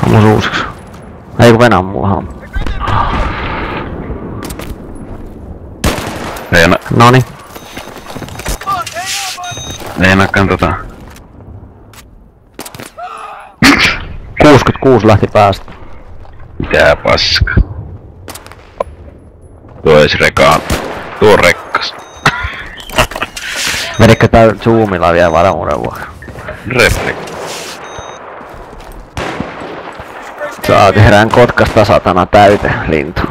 Ammus uusiksi. Ei kun Venä mullahan. Reena. Noni. Reenakaan 66 lähti päästä. Mitä paska. Tuo ees rekaan. Tuo on rekkas. Vedikö tää zoomilla vielä varmuuden vuoksi? Reflekti. Saa tehdään Kotkasta satana täyte lintu.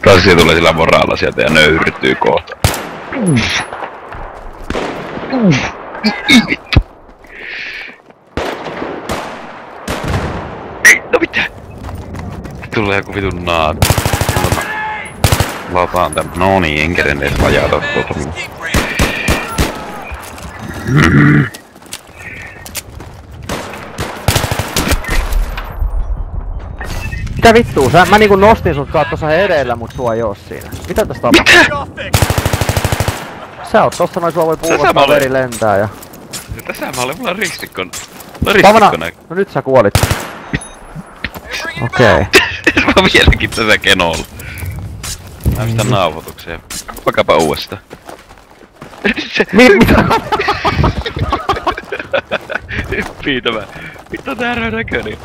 Taas se tulee sillä voralla sieltä ja nöyryttyy kohta. Ei, no mitä? Tulee joku vitun naad. Lataan tän. No niin, en keren edes vajata tuota. Mitä vittuu? Mä niinku nostin sut, sä oot tossa edellä, mut sua ei oo siinä. Mitä tästä tapahtuu? Sä oot tossa noin, sua voi puuvottaa veri lentää ja... Tässä mä olen, mulla on ristikkon. No nyt sä kuolit. Okei. Mä oon vieläkin tätä kenolla. Mä pistän nauhoitukseen. Vaikkapa uudestaan. Mitä? Hyppii tämä. Mitä tää härön näköni?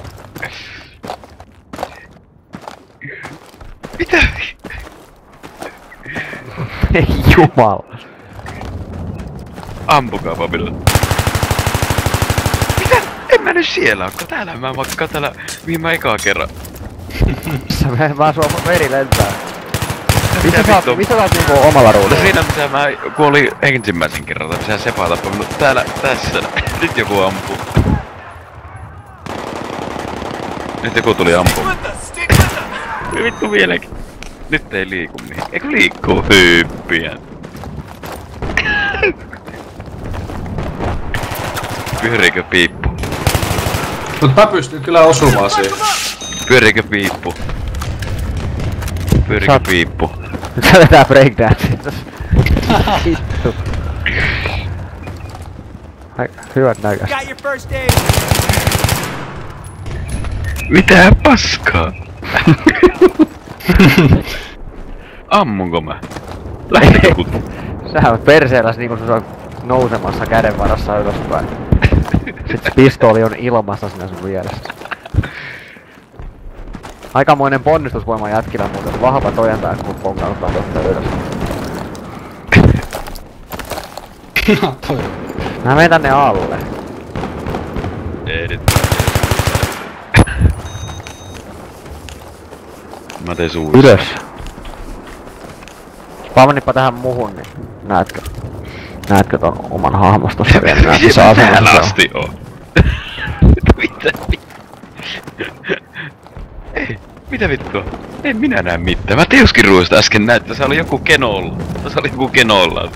Mitä? Ei jumala. Ampukaapa minua. Mitä? En mä nyt siellä oo, täällä mä vaikka täällä mihin mä ekaa kerran. Sä vaan sua veri lentää. Missä sä oot niinku omalla ruudulla? No siinä mitä mä kuolin ensimmäisen kerran, että sehän Sepa tappoi minut täällä, tässä. Nyt joku ampuu. Nyt joku tuli ampumaan. Vittu vieläkin. Nyt ei liiku mihin. Eikö liikkuu hyyppiä? Pyöriikö piippu? Mut mä pystyn kyllä osumaan siihen. Pyöriikö piippu? Pyöriikö piippu? Nyt sä vetää breakdancea tossa. Vittu. Hyvät näkös. Mitä paskaa? Ammunko mä? Lähtikö kut? Sähän oot perseelläs niinku sun on nousemassa käden varassa ylöspäin. Sitten pistooli on ilmassa sinä sun vieressä. Aikamoinen ponnistusvoima jätkillä muuten. Vahva tojentaa, kun ponkauttaa tosta ylös. Mä menen tänne alle. Mä teen suussa. Ylös. Spavnippa tähän muhun, niin näetkö? Näetkö ton oman hahmoston vielä? Mitä täällä asti on? Mitä? Ei, mitä vittua? En minä näe mitään. Mä Teuskin ruuista äsken näin, että se oli joku kenolla. Se oli joku kenolla.